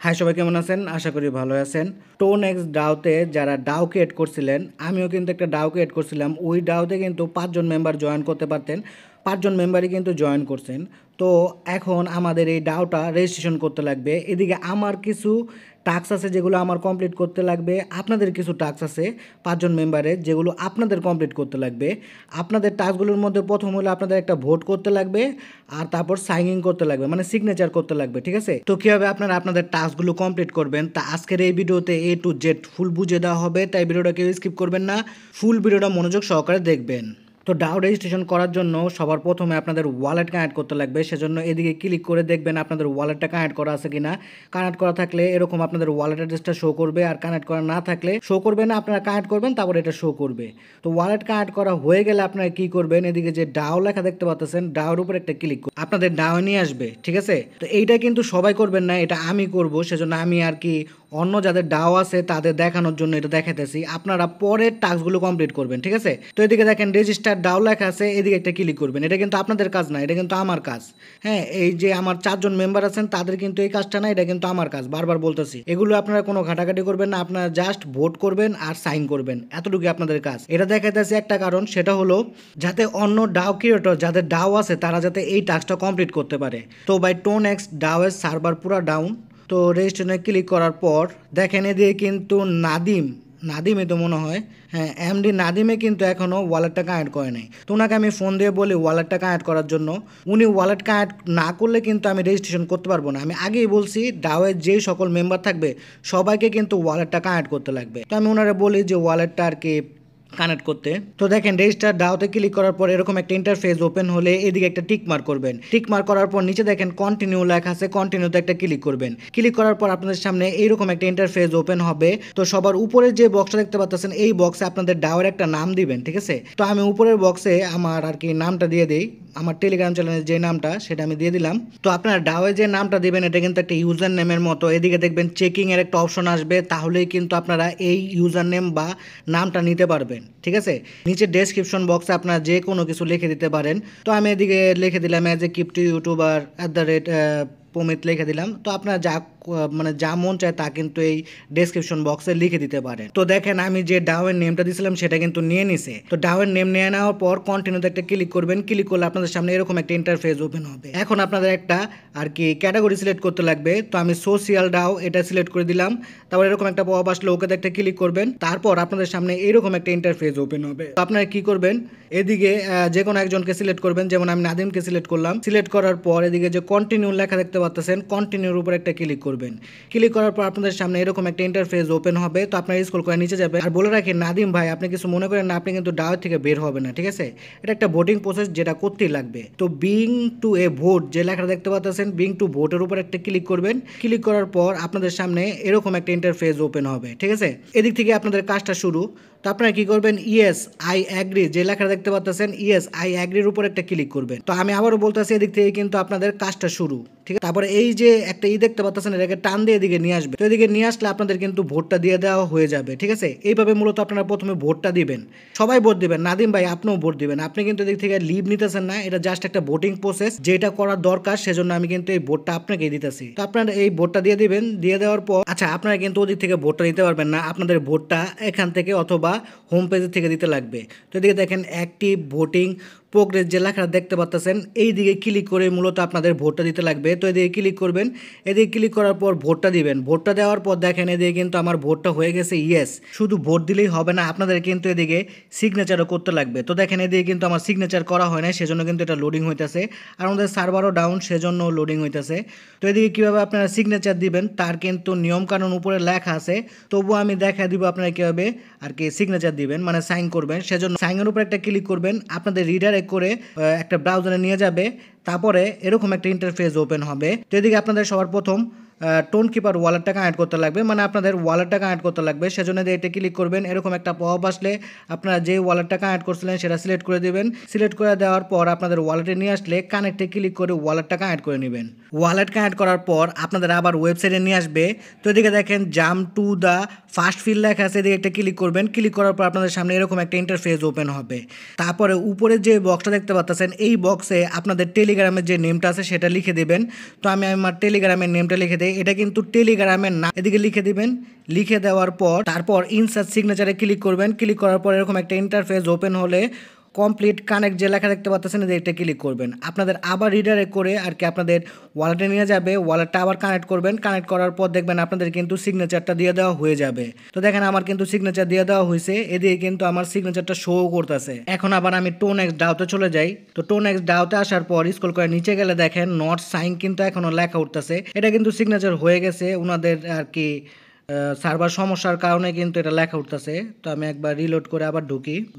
High সবাই কেমন আছেন? আশা করি ভালো আছেন। টোন এক্স ডাওতে যারা ডাও ক্রিয়েট করছিলেন, আমিও কিন্তু একটা ডাও ক্রিয়েট করছিলাম। ওই ডাওতে কিন্তু 5 জন মেম্বার জয়েন করতে পারতেন। 5 জন মেম্বারই কিন্তু জয়েন করছেন। তো এখন আমাদের এই ডাওটা রেজিস্ট্রেশন করতে লাগবে। এদিকে আমার কিছু টাস্ক আছে যেগুলো আমার কমপ্লিট করতে লাগবে। আপনাদের কিছু টাস্ক আছে 5 জন মেম্বারের যেগুলো আপনাদের কমপ্লিট করতে লাগবে। আপনাদের টাস্কগুলোর মধ্যে প্রথম হলো আপনাদের একটা ভোট করতে লাগবে, আর তারপর সাইন ইন করতে লাগবে, মানে সিগনেচার করতে লাগবে। ঠিক আছে? তো কীভাবে আপনারা আপনাদের টাস্কগুলো কমপ্লিট করবেন তা আজকের এই ভিডিওতে A to Z ফুল বুঝিয়ে দেওয়া হবে, তাই ভিডিওটা কেউ স্কিপ করবেন না, ফুল ভিডিওটা মনোযোগ সহকারে দেখবেন। তো ডাও রেজিস্ট্রেশন করার জন্য সবার প্রথমে আপনাদের ওয়ালেট কানেক্ট করতে লাগবে। সেজন্য এদিকে ক্লিক করে দেখবেন আপনাদের ওয়ালেটটা কানেক্ট করা আছে কিনা। কানেক্ট করা থাকলে এরকম আপনাদের ওয়ালেট অ্যাড্রেসটা শো করবে, আর কানেক্ট করা না থাকলে শো করবে না। আপনারা কানেক্ট করবেন, তারপর এটা শো করবে। তো ওয়ালেট কানেক্ট করা হয়ে গেলে আপনারা কি করবেন, এদিকে যে ডাও লেখা দেখতে পাচ্ছেন, ডাওর উপর একটা ক্লিক করে আপনাদের ডাও নিয়ে আসবে। ঠিক আছে? তো এইটা কিন্তু সবাই করবেন না, এটা আমি করব। সেজন্য আমি আর কি অন্য যাদের ডাও আছে তাদের দেখানোর জন্য এটা দেখাতেছি। আপনারা পরের টাস্কগুলো কমপ্লিট করবেন। ঠিক আছে? তো এদিকে দেখেন রেজিস্টার ডাও লেখা আছে, এদিকে একটা ক্লিক করবেন। এটা কিন্তু আপনাদের কাজ না, এটা কিন্তু আমার কাজ। হ্যাঁ, এই যে আমার 4 জন মেম্বার আছেন তাদের কিন্তু এই কাজটা না, এটা কিন্তু আমার কাজ। বারবার বলতেছি, এগুলো আপনারা কোনো ঘাটাঘাটি করবেন না, আপনারা জাস্ট ভোট করবেন আর সাইন করবেন, এতটুকু আপনাদের কাজ। এটা দেখাইতেছি একটা কারণ, সেটা হলো যাতে অন্য ডাও ক্রিয়েটর যাদের ডাও আছে তারা যাতে এই টাস্কটা কমপ্লিট করতে পারে। তো বাই টোন এক্স ডাওয়ের সার্ভার পুরো ডাউন। তো রেজিস্ট্রেশনে ক্লিক করার পর দেখেন এদিকে কিন্তু নাদিমে তো মনে হয়, হ্যাঁ এমডি নাদিমে কিন্তু এখনও ওয়ালেটটা কানেক্ট করে নাই। তো ওনাকে আমি ফোন দিয়ে বলি ওয়ালেটটা কানেক্ট করার জন্য। উনি ওয়ালেট কানেক্ট না করলে কিন্তু আমি রেজিস্ট্রেশন করতে পারবো না। আমি আগেই বলছি ডাওয়ের যেই সকল মেম্বার থাকবে সবাইকে কিন্তু ওয়ালেটটা কানেক্ট করতে লাগবে। তো আমি ওনারা বলি যে ওয়ালেটটা আর কি কানেক্ট করতে। তো দেখেন রেজিস্টার ডাওতে ক্লিক করার পর এরকম একটা ইন্টারফেস ওপেন হলে এদিকে একটা টিক মার্ক করবেন। টিক মার্ক করার পর নিচে দেখেন কন্টিনিউ লেখা আছে, কন্টিনিউতে একটা ক্লিক করবেন। ক্লিক করার পর আপনাদের সামনে এইরকম একটা ইন্টারফেস ওপেন হবে। তো সবার উপরে যে বক্সটা দেখতে পাচ্ছেন এই বক্সে আপনাদের ডাওয়ের একটা নাম দিবেন। ঠিক আছে? তো আমি উপরের বক্সে আমার আর কি নামটা দিয়ে দিই, আমার টেলিগ্রাম চ্যানেলের যে নামটা সেটা আমি দিয়ে দিলাম। তো আপনারা ডাওয়ে যে নামটা দিবেন এটা কিন্তু একটা ইউজার নেমের মতো। এদিকে দেখবেন চেকিং এর একটা অপশন আসবে, তাহলেই কিন্তু আপনারা এই ইউজার নেম বা নামটা নিতে পারবেন। ঠিক আছে? নিচে ডেসক্রিপশন বক্সে আপনারা যে কোনো কিছু লিখে দিতে পারেন। তো আমি এদিকে লিখে দিলাম অ্যাজ এ ক্রিপ্টো ইউটিউবার @ লিখে দিলাম। তো আপনারা যা মন চায় তা কিন্তু এই ডেসক্রিপশন বক্সে লিখে দিতে পারেন। তো দেখেন আমি যে ডাওয়ের নেমটা দিয়েছিলাম সেটা কিন্তু নিয়ে নিছে। তো ডাওয়ের নেম নিয়ে নেওয়ার পর কন্টিনিউতে একটা ক্লিক করবেন। ক্লিক করলে আপনাদের সামনে এরকম একটা ইন্টারফেস ওপেন হবে। এখন আপনাদের একটা আর কি ক্যাটাগরি সিলেক্ট করতে লাগবে। তো আমি সোশিয়াল ডাও এটা সিলেক্ট করে দিলাম। তারপর এরকম একটা পপ আসলে ওকে একটা ক্লিক করবেন। তারপর আপনাদের সামনে এরকম একটা ইন্টারফেস ওপেন হবে। তো আপনারা কি করবেন, এদিকে যে কোনো একজনকে সিলেক্ট করবেন, যেমন আমি নাদিমকে সিলেক্ট করলাম। সিলেক্ট করার পর এদিকে যে কন্টিনিউ লেখা দেখতে পাচ্ছেন, কন্টিনিউর উপর একটা ক্লিক করবেন। ক্লিক করার পর আপনাদের সামনে এরকম একটা ইন্টারফেস ওপেন হবে। তো আপনারা স্ক্রল করে নিচে যাবেন। আর বলে রাখি নাদিম ভাই, আপনি কিছু মনে করেন না, আপনি কিন্তু ডাও থেকে বের হবে না। ঠিক আছে? এটা একটা ভোটিং প্রসেস, যেটা করতেই লাগবে। তো বিং টু এ ভোট যে লেখাটা দেখতে পাচ্ছেন, বিং টু ভোটের উপর একটা ক্লিক করবেন। ক্লিক করার পর আপনাদের সামনে এরকম একটা ইন্টারফেস ওপেন হবে। ঠিক আছে? এদিক থেকে আপনাদের কাজটা শুরু। তো আপনারা কি করবেন, ইয়েস আই অ্যাগ্রি যে লেখাটা দেখতে পাচ্ছেন, ইয়েস আই অ্যাগ্রির উপর একটা ক্লিক করবেন। তো আমি আবারও বলতেছি, এদিক থেকে কিন্তু আপনাদের কাজটা শুরু। ঠিক আছে? তারপরে এই যে একটা দেখতে পাচ্ছেন, এটাকে টান দিয়ে এদিকে নিয়ে আসবে। তো এদিকে নিয়ে আসলে আপনাদের কিন্তু ভোটটা দিয়ে দেওয়া হয়ে যাবে। ঠিক আছে? এইভাবে মূলত আপনারা প্রথমে ভোটটা দিবেন। সবাই ভোট দিবেন, নাদিম ভাই আপনিও ভোট দিবেন। আপনি কিন্তু এদিক থেকে লিভ নিতেছেন না, এটা জাস্ট একটা ভোটিং প্রসেস, যেটা করার দরকার। সেজন্য আমি কিন্তু এই ভোটটা আপনাকেই দিতেছি। তো আপনারা এই ভোটটা দিয়ে দিবেন। দিয়ে দেওয়ার পর আচ্ছা, আপনারা কিন্তু ওদিক থেকে ভোটটা দিতে পারবেন না, আপনাদের ভোটটা এখান থেকে অথবা হোম পেজের থেকে দিতে লাগবে। তো এদিকে দেখেন অ্যাক্টিভ ভোটিং প্রোগ্রেস যে লেখাটা দেখতে পাচ্ছেন, এই দিকে ক্লিক করে মূলত আপনাদের ভোটটা দিতে লাগবে। তো এদিকে ক্লিক করবেন। এদিকে ক্লিক করার পর ভোটটা দিবেন। ভোটটা দেওয়ার পর দেখেন এদিকে কিন্তু আমার ভোটটা হয়ে গেছে ইয়েস। শুধু ভোট দিলেই হবে না, আপনাদের কিন্তু এদিকে সিগনেচারও করতে লাগবে। তো দেখেন এদিকে কিন্তু আমার সিগনেচার করা হয় না, সেজন্য কিন্তু এটা লোডিং হইতেছে। আর আমাদের সার্ভারও ডাউন, সেজন্য লোডিং হইতেছে। তো এদিকে কীভাবে আপনারা সিগনেচার দিবেন তার কিন্তু নিয়মকানুন উপরে লেখা আছে। তবুও আমি দেখা দিব আপনারা কীভাবে আর কি সিগনেচার দিবেন, মানে সাইন করবেন। সেজন্য সাইনের উপর একটা ক্লিক করবেন। আপনাদের রিডারে করে একটা ব্রাউজারে নিয়ে যাবে। তারপরে এরকম একটা ইন্টারফেস ওপেন হবে। তো এদিকে আপনাদের সবার প্রথম টোন কিপার ওয়ালেটটা কানেক্ট করতে লাগবে, মানে আপনাদের ওয়ালেটটা কানেক্ট করতে লাগবে। সেজন্য এটা ক্লিক করবেন। এরকম একটা পপ আসলে আপনারা যে ওয়ালেটটা কানেক্ট করছিলেন সেটা সিলেক্ট করে দেবেন। সিলেক্ট করে দেওয়ার পর আপনাদের ওয়ালেটে নিয়ে আসলে কানেক্টে ক্লিক করে ওয়ালেটটা কানেক্ট করে নেবেন। ওয়ালেট কানেক্ট করার পর আপনাদের আবার ওয়েবসাইটে নিয়ে আসবে। তো এদিকে দেখেন jump to the first field লেখা আছে, এদিকে একটা ক্লিক করবেন। ক্লিক করার পর আপনাদের সামনে এরকম একটা ইন্টারফেস ওপেন হবে। তারপরে উপরে যে বক্সটা দেখতে পাচ্ছেন, এই বক্সে আপনাদের টেলিগ্রামের যে নেমটা আছে সেটা লিখে দেবেন। তো আমি আমার টেলিগ্রামের নেমটা লিখে দেয়, এটা কিন্তু টেলিগ্রামের না। এদিকে লিখে দিবেন, লিখে দেওয়ার পর তারপর ইনসার্ট সিগনেচারে ক্লিক করবেন। ক্লিক করার পর এরকম একটা ইন্টারফেস ওপেন হলে কমপ্লিট কানেক্ট যে লেখা দেখতে পাচ্ছেন এটা ক্লিক করবেন। আপনাদের আবার রিডাইরেক্ট করে আর কি আপনাদের ওয়ালেটে নিয়ে যাবে। ওয়ালেটটা আবার কানেক্ট করবেন। কানেক্ট করার পর দেখবেন আপনাদের কিন্তু সিগনেচারটা দিয়ে দেওয়া হয়ে যাবে। তো দেখেন আমার কিন্তু সিগনেচার দিয়ে দেওয়া হয়েছে, এদিকে কিন্তু আমার সিগনেচারটা শো করতেছে। এখন আবার আমি টোনেক্স ডাওতে চলে যাই। তো টোনেক্স ডাওতে আসার পর স্ক্রল করে নিচে গেলে দেখেন নট সাইন কিন্তু এখনো লেখা উঠতেছে। এটা কিন্তু সিগনেচার হয়ে গেছে ওনাদের আর কি সার্ভার সমস্যার কারণে কিন্তু এটা লেখা উঠতেছে। তো আমি একবার রিলোড করে আবার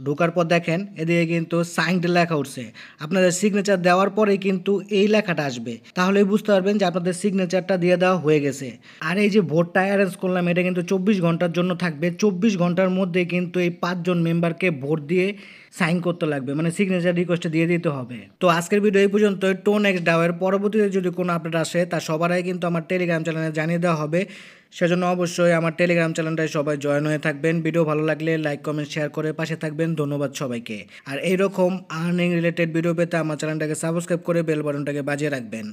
ঢুকার পর দেখেন এদিকে কিন্তু সাইন্ড লেখা উঠছে। আপনাদের সিগনেচার দেওয়ার পরেই কিন্তু এই লেখাটা আসবে, তাহলেই বুঝতে পারবেন যে আপনাদের সিগনেচারটা দিয়ে দেওয়া হয়ে গেছে। আর এই যে ভোটটা অ্যারেঞ্জ করলাম এটা কিন্তু 24 ঘন্টার জন্য থাকবে। 24 ঘন্টার মধ্যে কিন্তু এই 5 জন মেম্বারকে ভোট দিয়ে সাইন করতে লাগবে, মানে সিগনেচার রিকোয়েস্ট দিয়ে দিতে হবে। তো আজকের ভিডিও এই পর্যন্ত। টোনেক্স ডাওয়ের পরবর্তীতে যদি কোনো আপডেট আসে তা সবার আগে কিন্তু আমার টেলিগ্রাম চ্যানেলে জানিয়ে দেওয়া হবে। সেজন্য অবশ্যই আমার টেলিগ্রাম চ্যানেলটায় সবাই জয়েন হয়ে থাকবেন। ভিডিও ভালো লাগলে লাইক কমেন্ট শেয়ার করে পাশে থাকবেন। ধন্যবাদ সবাইকে। আর এইরকম আর্নিং রিলেটেড ভিডিও পেতে আমার চ্যানেলটাকে সাবস্ক্রাইব করে বেল বাটনটাকে বাজিয়ে রাখবেন।